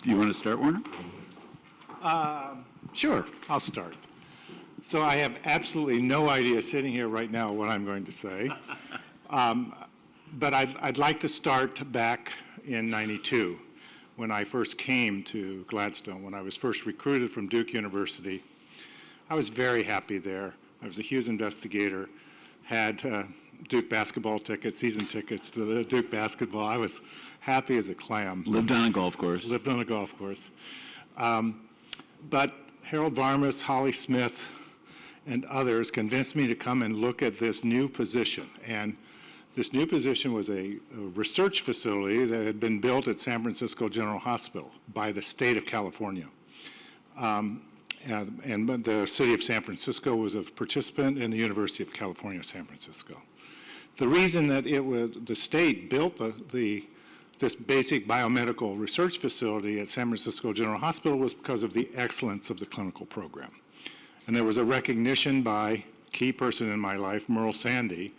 Do you want to start, Warner? Sure, I'll start. So I have absolutely no idea sitting here right now what I'm going to say. But I'd like to start back in '92 when I first came to Gladstone, when I was first recruited from Duke University. I was very happy there. I was a Hughes investigator, had Duke basketball tickets, season tickets to the Duke basketball. I was happy as a clam. Lived on a golf course. Lived on a golf course. But Harold Varmus, Holly Smith, and others convinced me to come and look at this new position. And this new position was a research facility that had been built at San Francisco General Hospital by the state of California. And the city of San Francisco was a participant in the University of California, San Francisco. The reason that the state built this basic biomedical research facility at San Francisco General Hospital was because of the excellence of the clinical program. And there was a recognition by a key person in my life, Merle Sandy,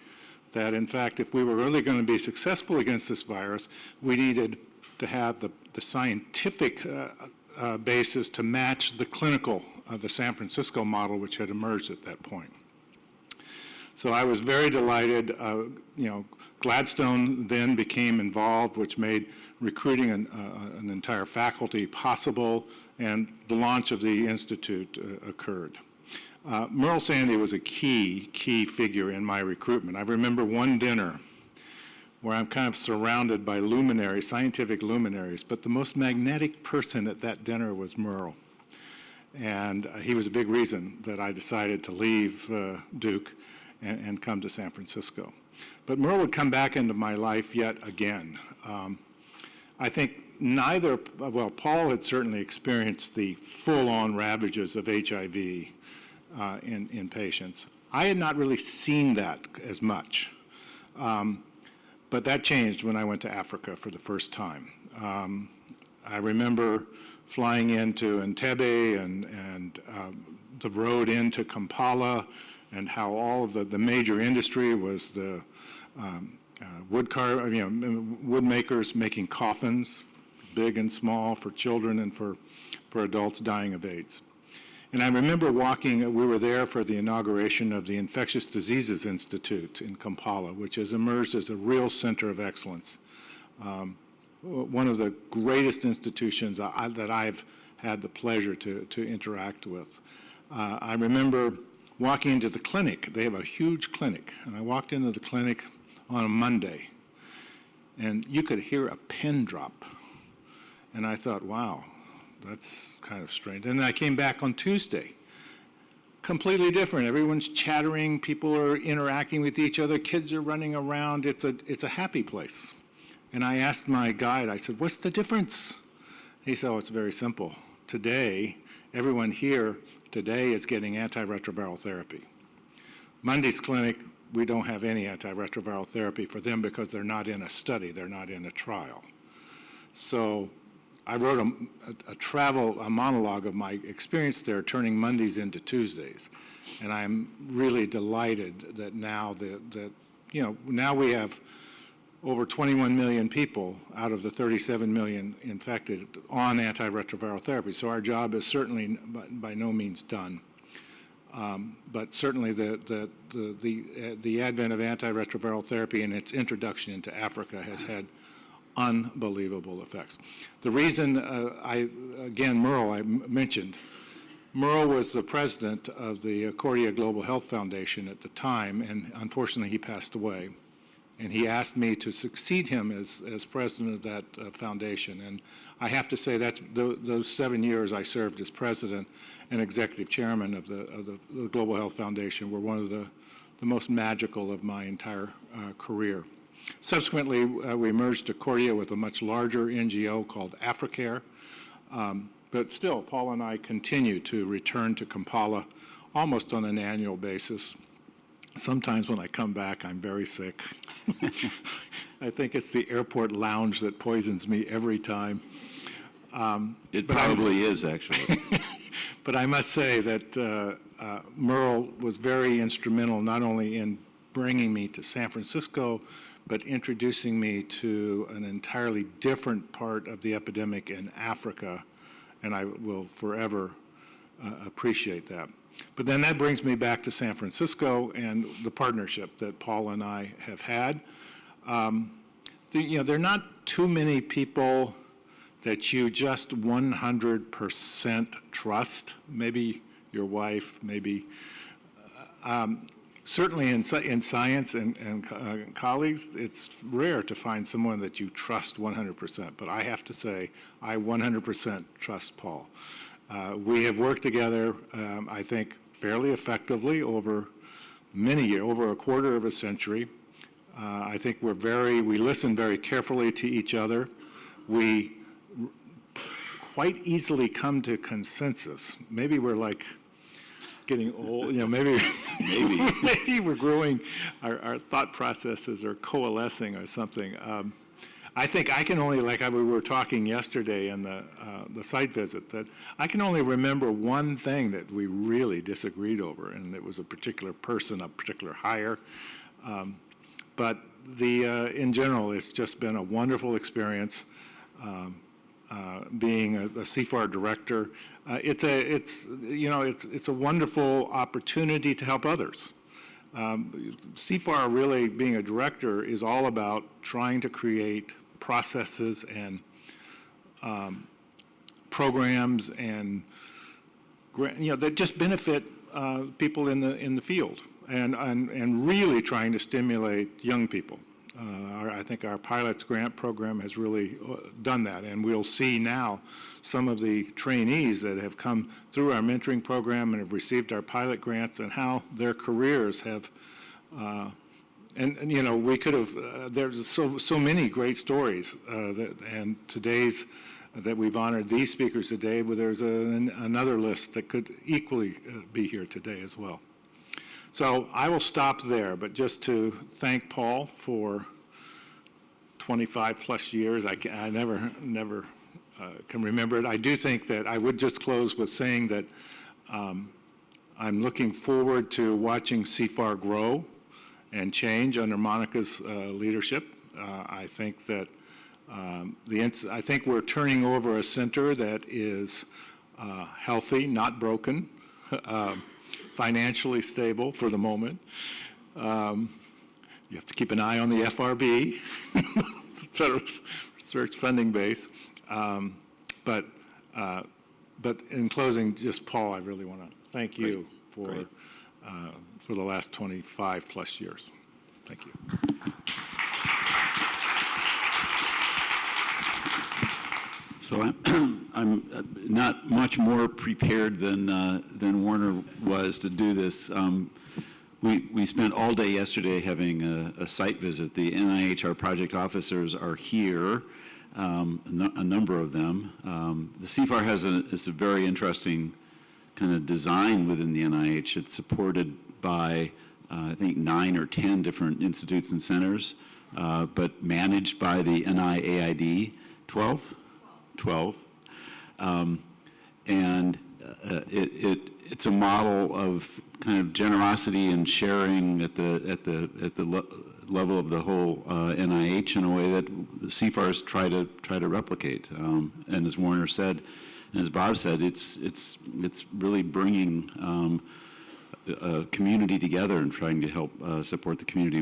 that in fact, if we were really going to be successful against this virus, we needed to have the scientific basis to match the clinical, the San Francisco model, which had emerged at that point. So I was very delighted. Gladstone then became involved, which made recruiting an entire faculty possible, and the launch of the institute occurred. Merle Sandy was a key figure in my recruitment. I remember one dinner where I'm kind of surrounded by luminaries, scientific luminaries, but the most magnetic person at that dinner was Merle. And he was a big reason that I decided to leave Duke and come to San Francisco. But Merle would come back into my life yet again. I think Paul had certainly experienced the full-on ravages of HIV in patients. I had not really seen that as much. But that changed when I went to Africa for the first time. I remember flying into Entebbe and the road into Kampala, and how all of the major industry was the wood makers making coffins, big and small, for children and for adults dying of AIDS. And I remember we were there for the inauguration of the Infectious Diseases Institute in Kampala, which has emerged as a real center of excellence. One of the greatest institutions that I've had the pleasure to interact with. I remember walking into the clinic. They have a huge clinic, and I walked into the clinic on a Monday, and you could hear a pin drop. And I thought, wow, that's kind of strange. And then I came back on Tuesday. Completely different. Everyone's chattering, people are interacting with each other, kids are running around. It's a happy place. And I asked my guide, I said, what's the difference? He said, oh, it's very simple. Today, everyone here today is getting antiretroviral therapy. Monday's clinic, we don't have any antiretroviral therapy for them because they're not in a study, they're not in a trial. So I wrote a monologue of my experience there, turning Mondays into Tuesdays. And I'm really delighted that now now we have over 21 million people out of the 37 million infected on antiretroviral therapy. So our job is certainly by no means done. But certainly the advent of antiretroviral therapy and its introduction into Africa has had unbelievable effects. The reason Merle, I mentioned, Merle was the president of the Accordia Global Health Foundation at the time, and unfortunately he passed away. And he asked me to succeed him as president of that foundation. And I have to say those 7 years I served as president and executive chairman of the Global Health Foundation were one of the most magical of my entire career. Subsequently, we merged Accordia with a much larger NGO called AfriCare. But still, Paul and I continue to return to Kampala almost on an annual basis. Sometimes when I come back, I'm very sick. I think it's the airport lounge that poisons me every time. It probably is, actually. But I must say that Merle was very instrumental not only in bringing me to San Francisco, but introducing me to an entirely different part of the epidemic in Africa, and I will forever appreciate that. But then that brings me back to San Francisco and the partnership that Paul and I have had. There are not too many people that you just 100% trust. Maybe your wife, maybe. Certainly in science and colleagues, it's rare to find someone that you trust 100%. But I have to say, I 100% trust Paul. We have worked together, I think, fairly effectively over many years, over a quarter of a century. I think we listen very carefully to each other. We quite easily come to consensus. Maybe we're like getting old, maybe we're growing, our thought processes are coalescing or something. I think I can only, like we were talking yesterday in the site visit, that I can only remember one thing that we really disagreed over, and it was a particular person, a particular hire. But in general, it's just been a wonderful experience being a CFAR director. It's a wonderful opportunity to help others. CFAR, really being a director, is all about trying to create processes and programs and that just benefit people in the field, and really trying to stimulate young people. I think our pilots grant program has really done that, and we'll see now some of the trainees that have come through our mentoring program and have received our pilot grants, and how their careers have we could have there's so many great stories and today's that we've honored these speakers today, but there's another list that could equally be here today as well. So I will stop there, but just to thank Paul for 25 plus years. I never can remember it. I do think that I would just close with saying that I'm looking forward to watching CFAR grow and change under Monica's leadership. I think that I think we're turning over a center that is healthy, not broken, financially stable for the moment. You have to keep an eye on the FRB, Federal Research Funding Base. But in closing, just Paul, I really want to thank you for the last 25 plus years. Thank you. So I'm not much more prepared than Warner was to do this. We spent all day yesterday having a site visit. The NIH, our project officers, are here, a number of them. The CFAR has a very interesting kind of design within the NIH. It's supported by, I think, 9 or 10 different institutes and centers, but managed by the NIAID, 12? 12. And it's a model of kind of generosity and sharing at the level of the whole NIH in a way that CFARs try to replicate. And as Warner said, and as Bob said, it's really bringing a community together and trying to help support the community.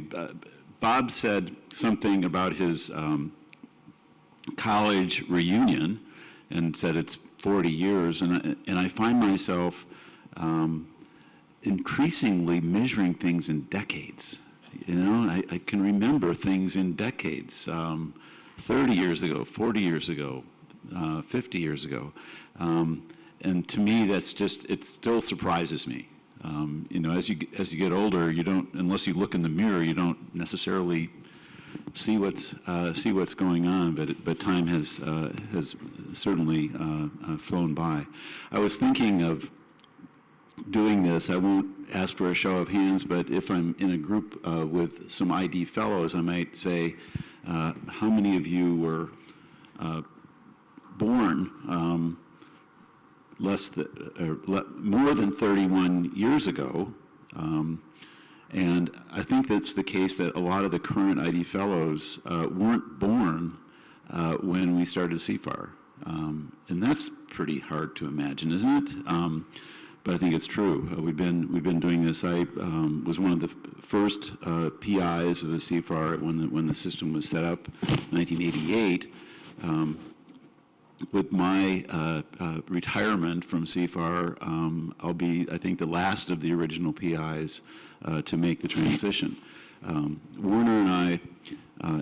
Bob said something about his college reunion and said it's 40 years, and I find myself increasingly measuring things in decades. I can remember things in decades, 30 years ago, 40 years ago, 50 years ago. And to me, that's just, it still surprises me. As you get older, you don't, unless you look in the mirror, you don't necessarily see what's going on. But time has certainly flown by. I was thinking of doing this. I won't ask for a show of hands, but if I'm in a group with some ID fellows, I might say, how many of you were born more than 31 years ago? And I think that's the case that a lot of the current ID fellows weren't born when we started CFAR. And that's pretty hard to imagine, isn't it? But I think it's true. We've been doing this. I was one of the first PIs of the CFAR when the system was set up, 1988. With my retirement from CFAR, I'll be, I think, the last of the original PIs to make the transition. Werner and I,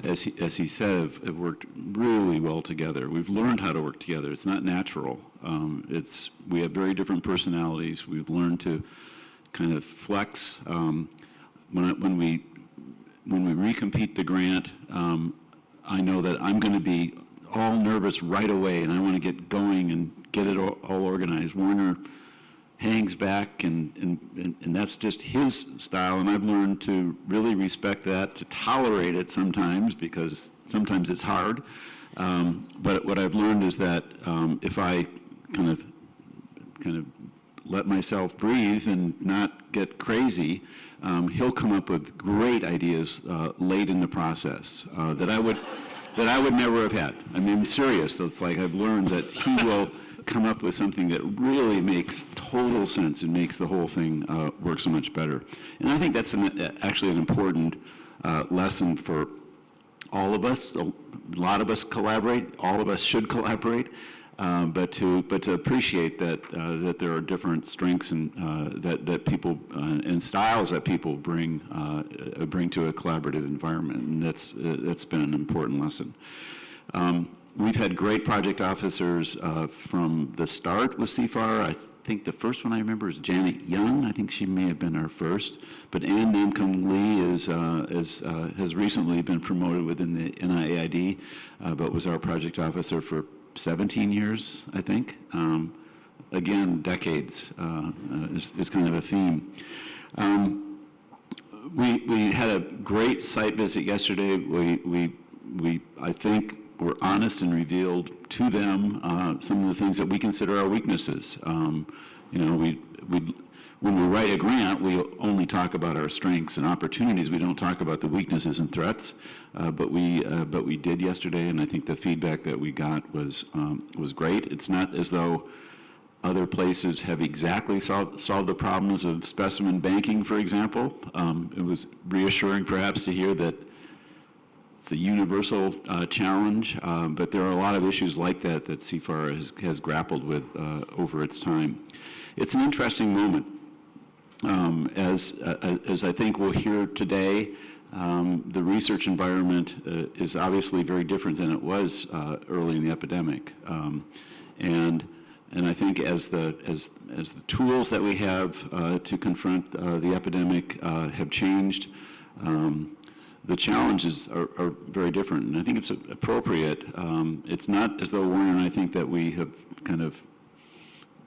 as he said, have worked really well together. We've learned how to work together. It's not natural. We have very different personalities. We've learned to kind of flex. When we recompete the grant, I know that I'm going to be all nervous right away, and I want to get going and get it all organized. Werner hangs back, and that's just his style, and I've learned to really respect that, to tolerate it sometimes, because sometimes it's hard. But what I've learned is that if I kind of let myself breathe and not get crazy, he'll come up with great ideas late in the process that I would never have had. I mean, I'm serious. It's like I've learned that he will come up with something that really makes total sense and makes the whole thing work so much better. And I think that's actually an important lesson for all of us. A lot of us collaborate. All of us should collaborate. But to appreciate that there are different strengths and that people and styles that people bring to a collaborative environment, and that's been an important lesson. We've had great project officers from the start with CFAR. I think the first one I remember is Janet Young. I think she may have been our first. But Ann Namkung Lee has recently been promoted within the NIAID, but was our project officer for 17 years, I think. Again, decades is kind of a theme. We had a great site visit yesterday. We I think were honest and revealed to them some of the things that we consider our weaknesses. When we write a grant, we only talk about our strengths and opportunities. We don't talk about the weaknesses and threats. But we did yesterday, and I think the feedback that we got was great. It's not as though other places have exactly solved the problems of specimen banking, for example. It was reassuring, perhaps, to hear that it's a universal challenge, but there are a lot of issues like that CFAR has grappled with over its time. It's an interesting moment. As I think we'll hear today, the research environment is obviously very different than it was early in the epidemic, and I think as the tools that we have to confront the epidemic have changed, the challenges are very different, and I think it's appropriate. It's not as though Werner and I think that we have kind of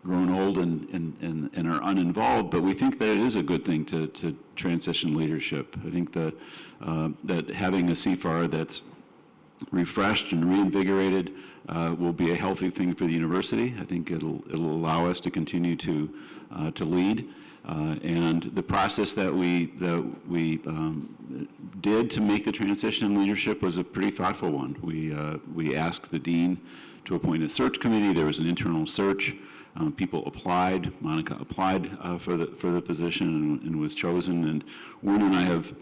grown old and are uninvolved, but we think that it is a good thing to transition leadership. I think that having a CFAR that's refreshed and reinvigorated will be a healthy thing for the university. I think it'll allow us to continue to lead. And the process that we did to make the transition in leadership was a pretty thoughtful one. We asked the dean to appoint a search committee. There was an internal search. People applied. Monica applied for the position and was chosen. And Werner and I have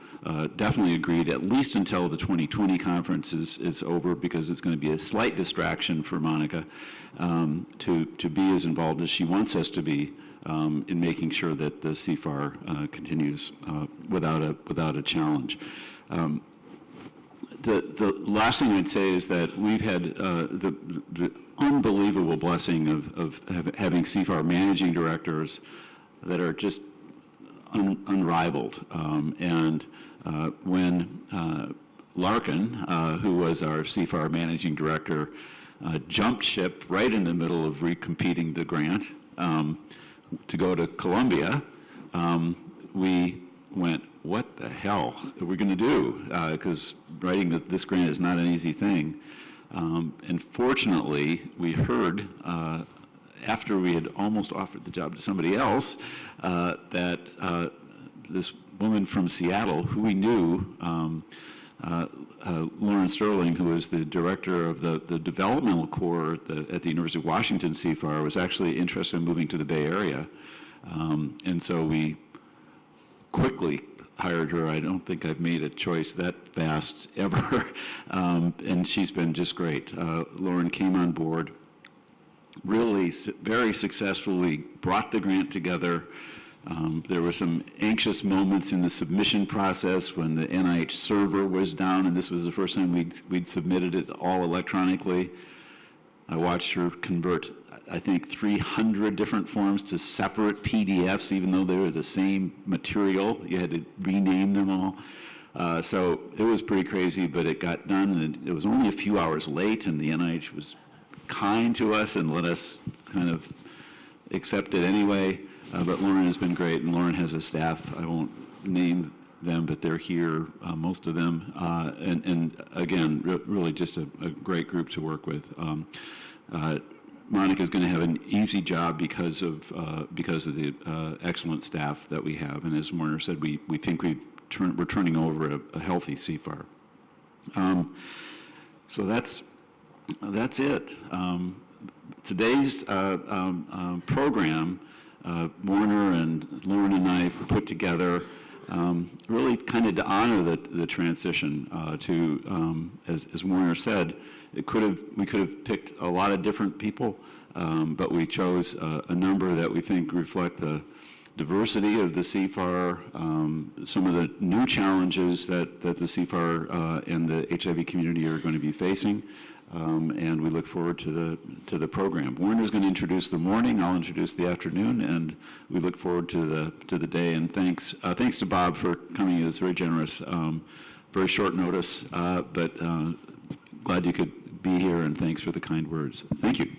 definitely agreed, at least until the 2020 conference is over, because it's going to be a slight distraction for Monica to be as involved as she wants us to be in making sure that the CFAR continues without a challenge. The last thing I'd say is that we've had the unbelievable blessing of having CFAR managing directors that are just unrivaled. And when Larkin, who was our CFAR managing director, jumped ship right in the middle of recompeting the grant to go to Columbia, we went, what the hell are we going to do? Because writing this grant is not an easy thing. And fortunately, we heard, after we had almost offered the job to somebody else, that woman from Seattle who we knew, Lauren Sterling, who was the director of the developmental core at the University of Washington CFAR, was actually interested in moving to the Bay Area. And so we quickly hired her. I don't think I've made a choice that fast ever. And she's been just great. Lauren came on board, really very successfully brought the grant together. There were some anxious moments in the submission process when the NIH server was down, and this was the first time we'd submitted it all electronically. I watched her convert, I think, 300 different forms to separate PDFs, even though they were the same material. You had to rename them all. So it was pretty crazy, but it got done, and it was only a few hours late, and the NIH was kind to us and let us kind of accept it anyway. But Lauren has been great, and Lauren has a staff. I won't name them, but they're here, most of them. And again, really just a great group to work with. Monica's going to have an easy job because of the excellent staff that we have. And as Warner said, we think we're turning over a healthy CFAR. So that's it. Today's program, Warner and Lauren and I put together really kind of to honor the transition to, as Warner said, we could have picked a lot of different people, but we chose a number that we think reflect the diversity of the CFAR, some of the new challenges that the CFAR and the HIV community are going to be facing. And we look forward to the program. Warner's going to introduce the morning. I'll introduce the afternoon, and we look forward to the day. And thanks to Bob for coming. It was very generous, very short notice, but glad you could be here. And thanks for the kind words. Thank you.